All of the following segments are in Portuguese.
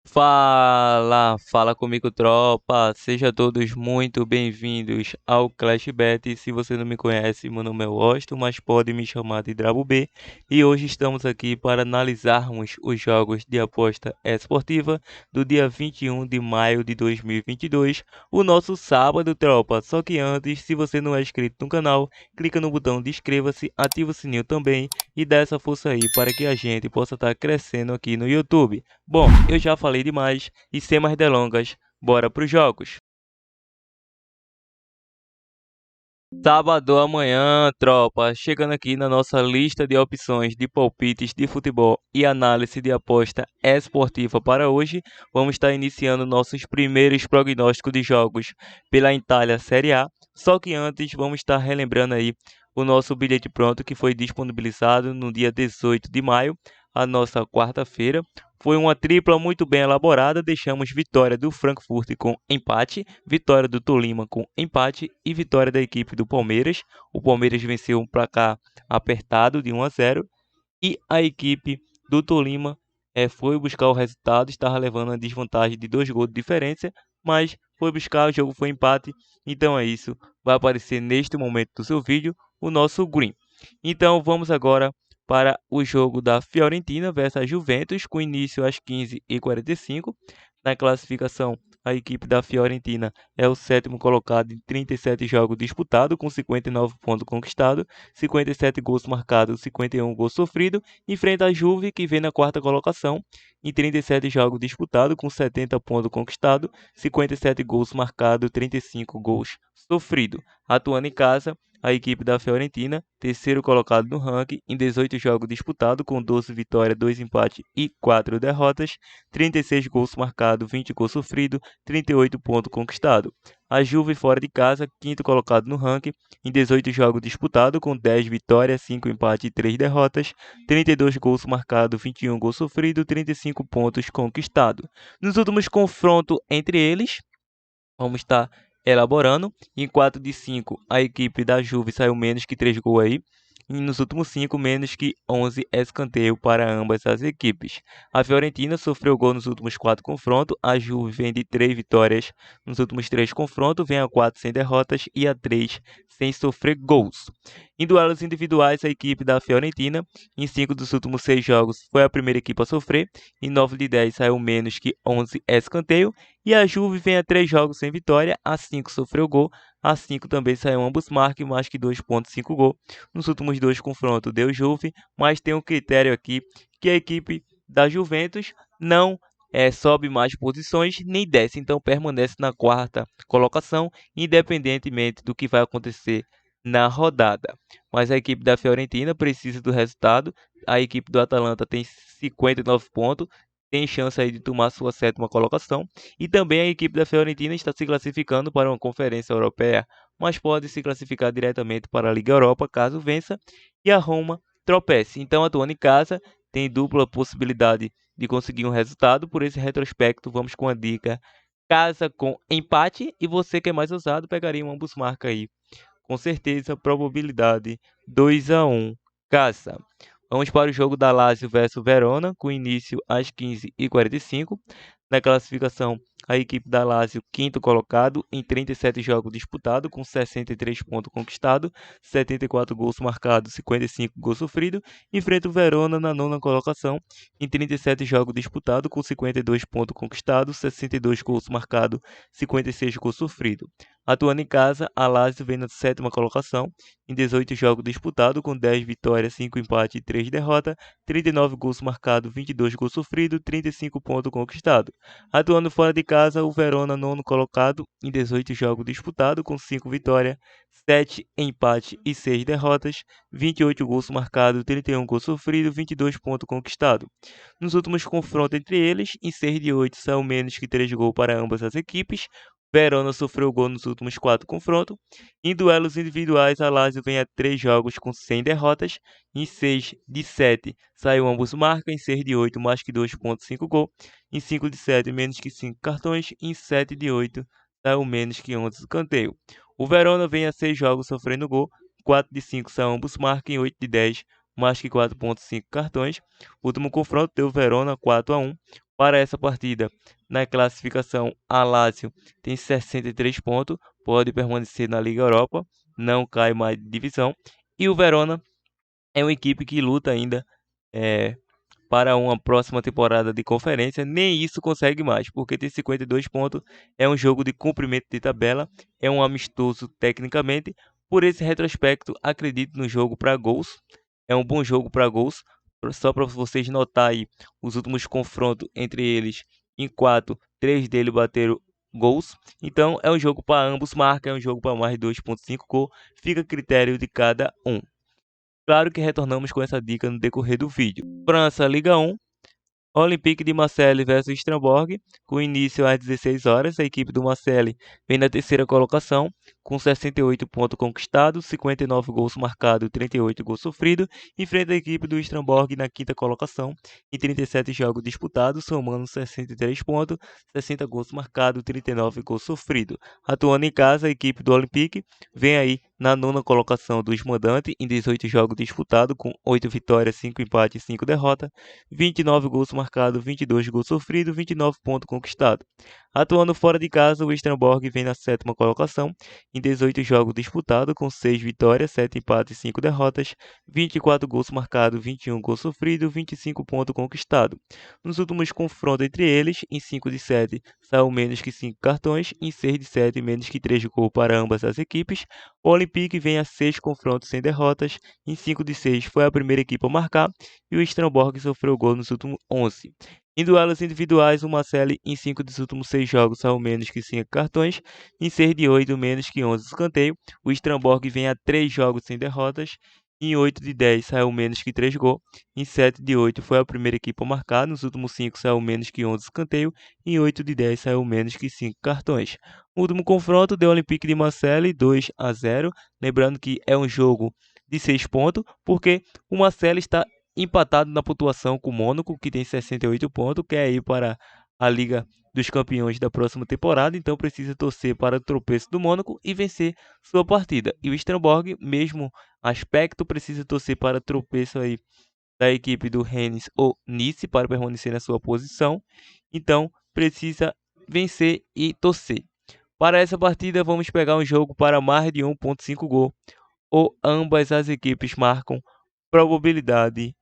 Fala comigo, tropa. Sejam todos muito bem-vindos ao Clash Bet. Se você não me conhece, meu nome é Washington, mas pode me chamar de Drabo B. E hoje estamos aqui para analisarmos os jogos de aposta esportiva do dia 21 de maio de 2022, o nosso sábado, tropa. Só que antes, se você não é inscrito no canal, clica no botão de inscreva-se, ativa o sininho também e dá essa força aí para que a gente possa estar crescendo aqui no YouTube. Bom, eu já falei demais e sem mais delongas, bora pros jogos. Sábado amanhã, tropa, chegando aqui na nossa lista de opções de palpites de futebol e análise de aposta esportiva para hoje, vamos estar iniciando nossos primeiros prognósticos de jogos pela Itália Série A. Só que antes, vamos estar relembrando aí o nosso bilhete pronto que foi disponibilizado no dia 18 de maio, a nossa quarta-feira. Foi uma tripla muito bem elaborada, deixamos vitória do Frankfurt com empate, vitória do Tolima com empate e vitória da equipe do Palmeiras. O Palmeiras venceu um placar apertado de 1-0 e a equipe do Tolima foi buscar o resultado, estava levando uma desvantagem de 2 gols de diferença, mas foi buscar, o jogo foi empate. Então é isso, vai aparecer neste momento do seu vídeo o nosso green. Então vamos agora para o jogo da Fiorentina versus a Juventus, com início às 15h45. Na classificação, a equipe da Fiorentina é o sétimo colocado em 37 jogos disputados, com 59 pontos conquistados, 57 gols marcados, 51 gols sofridos. Enfrenta a Juve, que vem na quarta colocação, em 37 jogos disputados, com 70 pontos conquistados, 57 gols marcados, 35 gols sofridos. Atuando em casa, a equipe da Fiorentina, terceiro colocado no ranking, em 18 jogos disputados, com 12 vitórias, 2 empates e 4 derrotas, 36 gols marcados, 20 gols sofridos, 38 pontos conquistados. A Juve fora de casa, quinto colocado no ranking, em 18 jogos disputados, com 10 vitórias, 5 empates e 3 derrotas, 32 gols marcados, 21 gols sofridos, 35 pontos conquistados. Nos últimos confrontos entre eles, vamos estar elaborando. Em 4 de 5, a equipe da Juve saiu menos que 3 gols aí. E nos últimos 5, menos que 11 escanteio para ambas as equipes. A Fiorentina sofreu gol nos últimos 4 confrontos. A Juve vem de 3 vitórias nos últimos 3 confrontos. Vem a 4 sem derrotas e a 3 sem sofrer gols. Em duelos individuais, a equipe da Fiorentina, em 5 dos últimos 6 jogos, foi a primeira equipe a sofrer. Em 9 de 10, saiu menos que 11 escanteio. E a Juve vem a 3 jogos sem vitória, a 5 sofreu gol, a 5 também saiu ambos marcam, mais que 2,5 gol. Nos últimos 2 confrontos deu Juve, mas tem um critério aqui que a equipe da Juventus não sobe mais posições nem desce, então permanece na quarta colocação, independentemente do que vai acontecer na rodada. Mas a equipe da Fiorentina precisa do resultado, a equipe do Atalanta tem 59 pontos, tem chance aí de tomar sua sétima colocação. E também a equipe da Fiorentina está se classificando para uma conferência europeia, mas pode se classificar diretamente para a Liga Europa caso vença e a Roma tropece. Então, atuando em casa, tem dupla possibilidade de conseguir um resultado. Por esse retrospecto, vamos com a dica casa com empate e você que é mais ousado pegaria um ambos marca aí. Com certeza, probabilidade 2-1 casa. Vamos para o jogo da Lazio versus Verona, com início às 15h45. Na classificação, a equipe da Lazio, quinto colocado, em 37 jogos disputados, com 63 pontos conquistados, 74 gols marcados, 55 gols sofridos. Enfrenta o Verona na nona colocação, em 37 jogos disputados, com 52 pontos conquistados, 62 gols marcados, 56 gols sofridos. Atuando em casa, a Lazio vem na sétima colocação, em 18 jogos disputados, com 10 vitórias, 5 empates e 3 derrotas, 39 gols marcados, 22 gols sofridos, 35 pontos conquistados. Atuando fora de casa, o Verona, nono colocado, em 18 jogos disputados, com 5 vitórias, 7 empates e 6 derrotas, 28 gols marcados, 31 gols sofridos, 22 pontos conquistados. Nos últimos confrontos entre eles, em 6 de 8, saiu menos que 3 gols para ambas as equipes. Verona sofreu gol nos últimos 4 confrontos. Em duelos individuais, a Lazio vem a 3 jogos com 100 derrotas. Em 6 de 7, saiu ambos marcas. Em 6 de 8, mais que 2,5 gol. Em 5 de 7, menos que 5 cartões. Em 7 de 8, saiu menos que 11 escanteio. O Verona vem a 6 jogos sofrendo gol. 4 de 5 são ambos marcam. Em 8 de 10, mais que 4,5 cartões. O último confronto deu Verona 4-1. Para essa partida, na classificação, a Lazio tem 63 pontos, pode permanecer na Liga Europa, não cai mais de divisão. E o Verona é uma equipe que luta ainda para uma próxima temporada de conferência, nem isso consegue mais, porque tem 52 pontos, é um jogo de cumprimento de tabela, é um amistoso tecnicamente. Por esse retrospecto, acredito no jogo para gols, é um bom jogo para gols, só para vocês notarem aí os últimos confrontos entre eles, em 4, 3 deles bateram gols, então é um jogo para ambos marcam, é um jogo para mais de 2,5 gols, fica a critério de cada um. Claro que retornamos com essa dica no decorrer do vídeo. França, Liga 1. Olympique de Marseille versus Strasbourg, com início às 16 horas. A equipe do Marseille vem na terceira colocação, com 68 pontos conquistados, 59 gols marcados e 38 gols sofridos, enfrenta a equipe do Strasbourg na quinta colocação, em 37 jogos disputados, somando 63 pontos, 60 gols marcados e 39 gols sofridos. Atuando em casa, a equipe do Olympique vem aí na nona colocação dos mandantes, em 18 jogos disputados, com 8 vitórias, 5 empates e 5 derrotas, 29 gols marcados, 22 gols sofridos, 29 pontos conquistados. Atuando fora de casa, o Strasbourg vem na sétima colocação, em 18 jogos disputados, com 6 vitórias, 7 empates e 5 derrotas, 24 gols marcados, 21 gols sofridos, 25 pontos conquistados. Nos últimos confrontos entre eles, em 5 de 7 saiu menos que 5 cartões, em 6 de 7 menos que 3 gols para ambas as equipes. O Olympique vem a 6 confrontos sem derrotas, em 5 de 6 foi a primeira equipe a marcar, e o Strasbourg sofreu gol nos últimos 11. Em duelos individuais, o Marseille em 5 dos últimos 6 jogos saiu menos que 5 cartões, em 6 de 8 menos que 11 escanteio. O Strasbourg vem a 3 jogos sem derrotas, em 8 de 10 saiu menos que 3 gols, em 7 de 8 foi a primeira equipe a marcar, nos últimos 5 saiu menos que 11 escanteio, em 8 de 10 saiu menos que 5 cartões. O último confronto deu Olympique de Marseille 2-0, lembrando que é um jogo de 6 pontos, porque o Marseille está empatado na pontuação com o Mônaco, que tem 68 pontos, quer ir para a Liga dos Campeões da próxima temporada, então precisa torcer para o tropeço do Mônaco e vencer sua partida. E o Strasbourg, mesmo aspecto, precisa torcer para o tropeço aí da equipe do Rennes ou Nice para permanecer na sua posição, então precisa vencer e torcer. Para essa partida, vamos pegar um jogo para mais de 1,5 gol, ou ambas as equipes marcam, probabilidade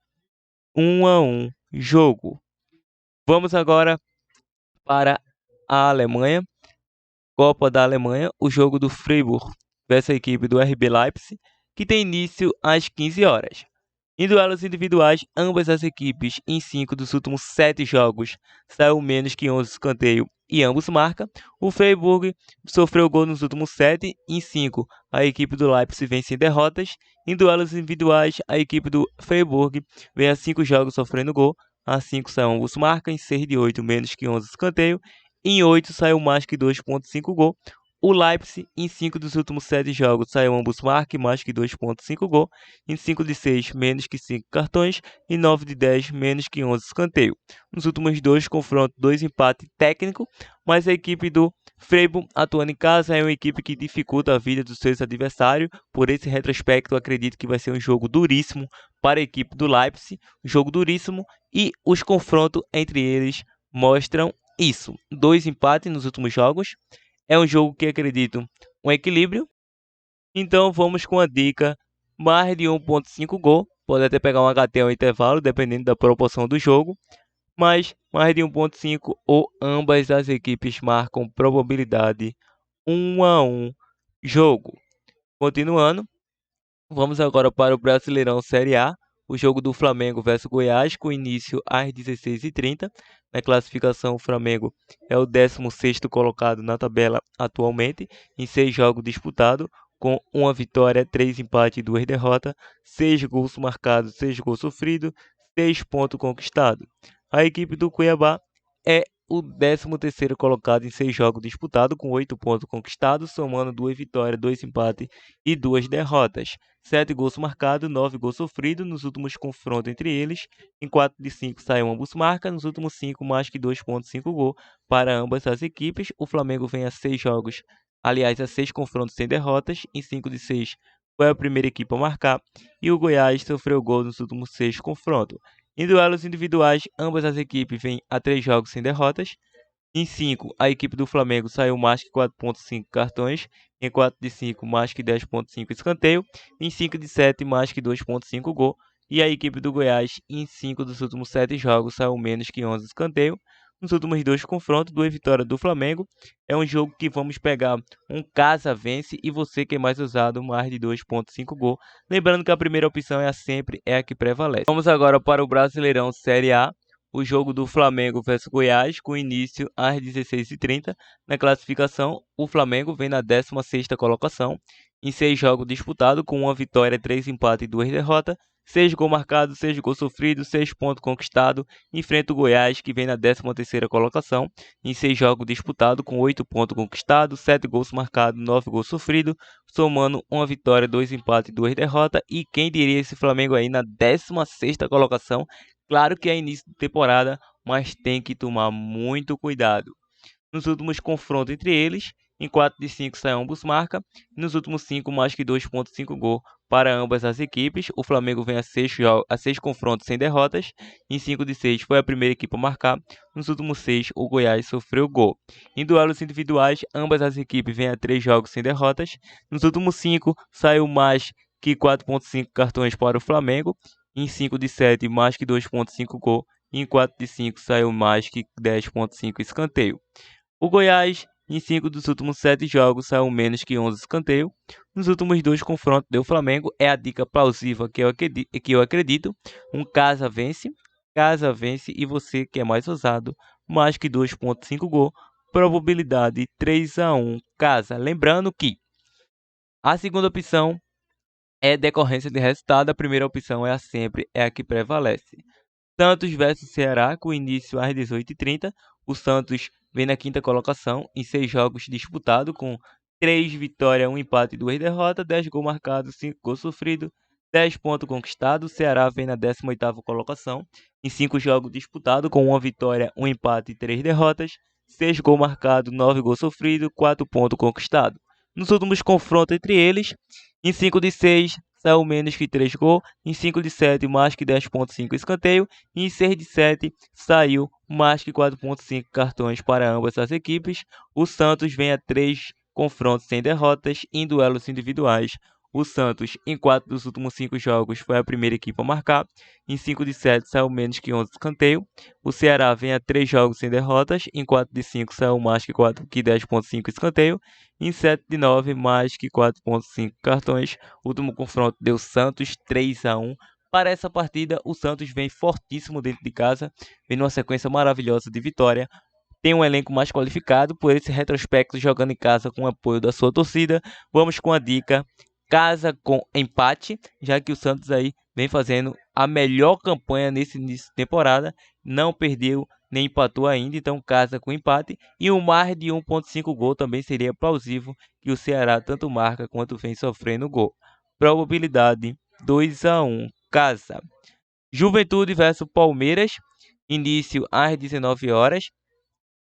1-1 jogo. Vamos agora para a Alemanha, Copa da Alemanha, o jogo do Freiburg versus a equipe do RB Leipzig, que tem início às 15 horas. Em duelos individuais, ambas as equipes, em 5 dos últimos 7 jogos, saiu menos que 11 escanteio e ambos marcam. O Freiburg sofreu gol nos últimos 7, em 5 a equipe do Leipzig vem sem derrotas. Em duelos individuais, a equipe do Freiburg vem a 5 jogos sofrendo gol, a 5 saiu ambos marcam, em 6 de 8 menos que 11 escanteio, em 8 saiu mais que 2,5 gol. O Leipzig, em 5 dos últimos 7 jogos, saiu ambos marcam mais que 2,5 gol. Em 5 de 6, menos que 5 cartões. Em 9 de 10, menos que 11 escanteio. Nos últimos 2 confrontos, 2 empates técnicos, mas a equipe do Freiburg, atuando em casa, é uma equipe que dificulta a vida dos seus adversários. Por esse retrospecto, acredito que vai ser um jogo duríssimo para a equipe do Leipzig. Um jogo duríssimo, e os confrontos entre eles mostram isso. 2 empates nos últimos jogos. É um jogo que acredito um equilíbrio. Então vamos com a dica mais de 1,5 gol. Pode até pegar um HT ao intervalo, dependendo da proporção do jogo. Mas mais de 1,5 ou ambas as equipes marcam, probabilidade 1-1 jogo. Continuando, vamos agora para o Brasileirão Série A. O jogo do Flamengo versus Goiás, com início às 16h30. Na classificação, o Flamengo é o 16º colocado na tabela atualmente, em 6 jogos disputados, com 1 vitória, 3 empates e 2 derrotas, 6 gols marcados, 6 gols sofridos, 6 pontos conquistados. A equipe do Cuiabá é o 13º colocado em 6 jogos disputados, com 8 pontos conquistados, somando 2 vitórias, 2 empates e 2 derrotas. 7 gols marcados, 9 gols sofridos nos últimos confrontos entre eles. Em 4 de 5 saiu ambos marcas, nos últimos 5 mais que 2,5 gols para ambas as equipes. O Flamengo vem a 6 jogos, aliás, a 6 confrontos sem derrotas, em 5 de 6 foi a primeira equipe a marcar e o Goiás sofreu gol nos últimos 6 confrontos. Em duelos individuais, ambas as equipes vêm a 3 jogos sem derrotas. Em 5, a equipe do Flamengo saiu mais que 4,5 cartões. Em 4 de 5, mais que 10,5 escanteio. Em 5 de 7, mais que 2,5 gol. E a equipe do Goiás, em 5 dos últimos 7 jogos, saiu menos que 11 escanteio. Nos últimos 2 confrontos, 2 vitórias do Flamengo. É um jogo que vamos pegar um casa vence e você que é mais usado, mais de 2,5 gol. Lembrando que a primeira opção sempre é a que prevalece. Vamos agora para o Brasileirão Série A. O jogo do Flamengo versus Goiás, com início às 16h30. Na classificação, o Flamengo vem na 16ª colocação, em 6 jogos disputados, com 1 vitória, 3 empates e 2 derrotas, 6 gols marcados, 6 gols sofridos, 6 pontos conquistados. Enfrenta o Goiás, que vem na 13ª colocação, em 6 jogos disputados, com 8 pontos conquistados, 7 gols marcados, 9 gols sofridos, somando 1 vitória, 2 empates e 2 derrotas. E quem diria esse Flamengo aí na 16ª colocação? Claro que é início de temporada, mas tem que tomar muito cuidado. Nos últimos confrontos entre eles, em 4 de 5 sai ambos marca, e nos últimos 5 mais que 2,5 gol para ambas as equipes. O Flamengo vem a 6 confrontos sem derrotas, em 5 de 6 foi a primeira equipe a marcar, nos últimos 6 o Goiás sofreu gol. Em duelos individuais, ambas as equipes vêm a 3 jogos sem derrotas, nos últimos 5 saiu mais que 4,5 cartões para o Flamengo, em 5 de 7 mais que 2,5 gol, e em 4 de 5 saiu mais que 10,5 escanteio. O Goiás, em 5 dos últimos 7 jogos, saiu menos que 11 escanteio. Nos últimos 2 confrontos do Flamengo, é a dica plausível que eu acredito. Um casa vence e você que é mais ousado, mais que 2,5 gol, probabilidade 3-1 casa. Lembrando que a segunda opção é decorrência de resultado, a primeira opção é a que prevalece. Santos versus Ceará, com início às 18h30. O Santos vem na 5ª colocação, em 6 jogos disputados, com 3 vitórias, 1 empate e 2 derrotas, 10 gols marcados, 5 gols sofridos, 10 pontos conquistados. O Ceará vem na 18ª colocação, em 5 jogos disputados, com 1 vitória, 1 empate e 3 derrotas, 6 gols marcados, 9 gols sofridos, 4 pontos conquistados. Nos últimos confrontos entre eles, em 5 de 6 saiu menos que 3 gols, em 5 de 7 mais que 10,5 escanteio, e em 6 de 7 saiu mais que 4,5 cartões para ambas as equipes. O Santos vem a 3 confrontos sem derrotas em duelos individuais. O Santos, em 4 dos últimos 5 jogos, foi a primeira equipe a marcar. Em 5 de 7 saiu menos que 11 escanteio. O Ceará vem a 3 jogos sem derrotas. Em 4 de 5 saiu mais que 10,5 escanteio. Em 7 de 9, mais que 4,5 cartões. O último confronto deu Santos 3-1. Para essa partida, o Santos vem fortíssimo dentro de casa. Vem numa sequência maravilhosa de vitória. Tem um elenco mais qualificado por esse retrospecto jogando em casa com o apoio da sua torcida. Vamos com a dica casa com empate, já que o Santos aí vem fazendo a melhor campanha nesse início de temporada, não perdeu nem empatou ainda, então casa com empate, e um mais de 1,5 gol também seria plausível que o Ceará tanto marca quanto vem sofrendo gol. Probabilidade 2-1 casa. Juventude versus Palmeiras, início às 19 horas.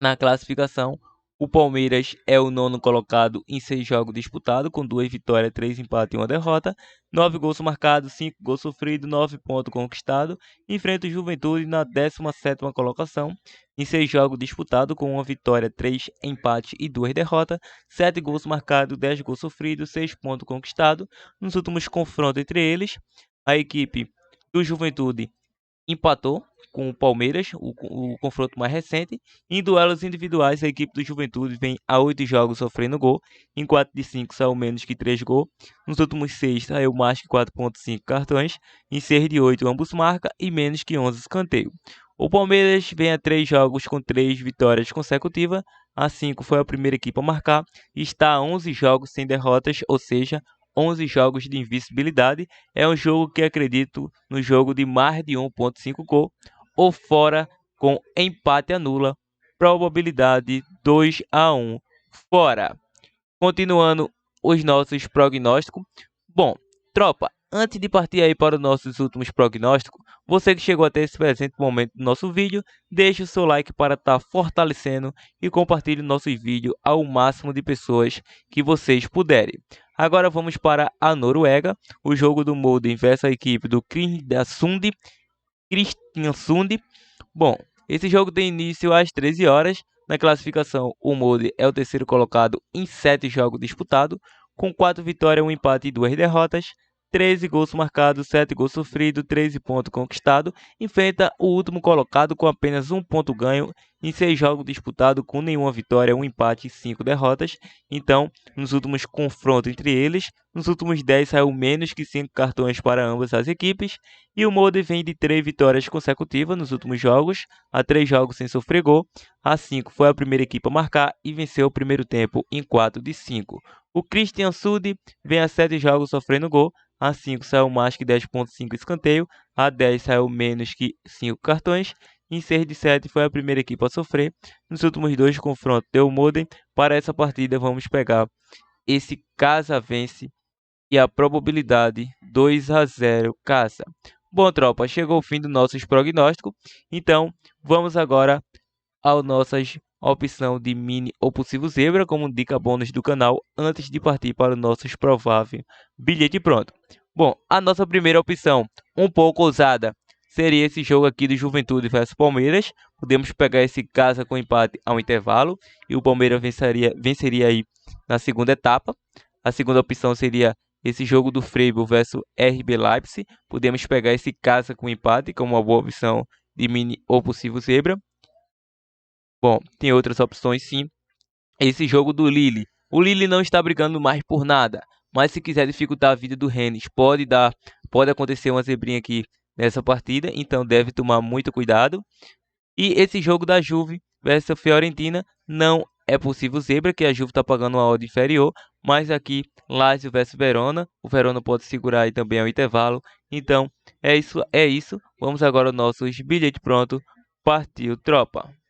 Na classificação, o Palmeiras é o 9º colocado em 6 jogos disputados, com 2 vitórias, 3 empates e 1 derrota, 9 gols marcados, 5 gols sofridos, 9 pontos conquistados. Enfrenta o Juventude na 17ª colocação, em 6 jogos disputados, com 1 vitória, 3 empates e 2 derrotas, 7 gols marcados, 10 gols sofridos, 6 pontos conquistados. Nos últimos confrontos entre eles, a equipe do Juventude empatou com o Palmeiras, o confronto mais recente. Em duelos individuais, a equipe do Juventude vem a 8 jogos sofrendo gol. Em 4 de 5 saiu menos que 3 gols. Nos últimos 6 saiu mais que 4,5 cartões. Em 6 de 8 ambos marcam e menos que 11 escanteio. O Palmeiras vem a 3 jogos com 3 vitórias consecutivas. A 5 foi a primeira equipe a marcar. Está a 11 jogos sem derrotas, ou seja, 11 jogos de invencibilidade. É um jogo que acredito no jogo de mais de 1,5 gol ou fora com empate anula. Probabilidade 2-1 fora. Continuando os nossos prognósticos. Bom, tropa, antes de partir aí para os nossos últimos prognósticos, você que chegou até esse presente momento do nosso vídeo, deixe o seu like para estar fortalecendo e compartilhe o nosso vídeo ao máximo de pessoas que vocês puderem. Agora vamos para a Noruega, o jogo do Molde versus a equipe do Kristiansund. Bom, esse jogo tem início às 13 horas. Na classificação, o Molde é o terceiro colocado em 7 jogos disputados, com 4 vitórias, 1 empate e 2 derrotas, 13 gols marcados, 7 gols sofridos, 13 pontos conquistados. Enfrenta o último colocado com apenas 1 ponto ganho em 6 jogos disputados, com nenhuma vitória, 1 empate e 5 derrotas. Então, nos últimos confrontos entre eles, nos últimos 10 saiu menos que 5 cartões para ambas as equipes. E o Molde vem de 3 vitórias consecutivas nos últimos jogos, a 3 jogos sem sofrer gol. A 5 foi a primeira equipe a marcar e venceu o primeiro tempo em 4 de 5. O Kristiansund vem a 7 jogos sofrendo gol. A 5 saiu mais que 10,5 escanteio. A 10 saiu menos que 5 cartões. Em 6 de 7 foi a primeira equipe a sofrer. Nos últimos 2 confrontos deu o Molde. Para essa partida vamos pegar esse Casa vence e a probabilidade 2-0 Casa. Bom, tropa, chegou o fim do nosso prognóstico. Então, vamos agora à nossa opção de mini ou possível zebra como dica bônus do canal antes de partir para o nosso provável bilhete pronto. Bom, a nossa primeira opção, um pouco ousada, seria esse jogo aqui do Juventude versus Palmeiras. Podemos pegar esse Casa com empate ao intervalo e o Palmeiras venceria aí na segunda etapa. A segunda opção seria esse jogo do Freiburg versus RB Leipzig. Podemos pegar esse Casa com empate como uma boa opção de mini ou possível zebra. Bom, tem outras opções sim. Esse jogo do Lille. O Lille não está brigando mais por nada, mas se quiser dificultar a vida do Rennes, pode acontecer uma zebrinha aqui nessa partida, então deve tomar muito cuidado. E esse jogo da Juve versus a Fiorentina não é possível zebra, que a Juve está pagando uma odd inferior, mas aqui Lazio versus Verona, o Verona pode segurar aí também ao intervalo. Então é isso. Vamos agora aos nossos bilhetes pronto. Partiu, tropa!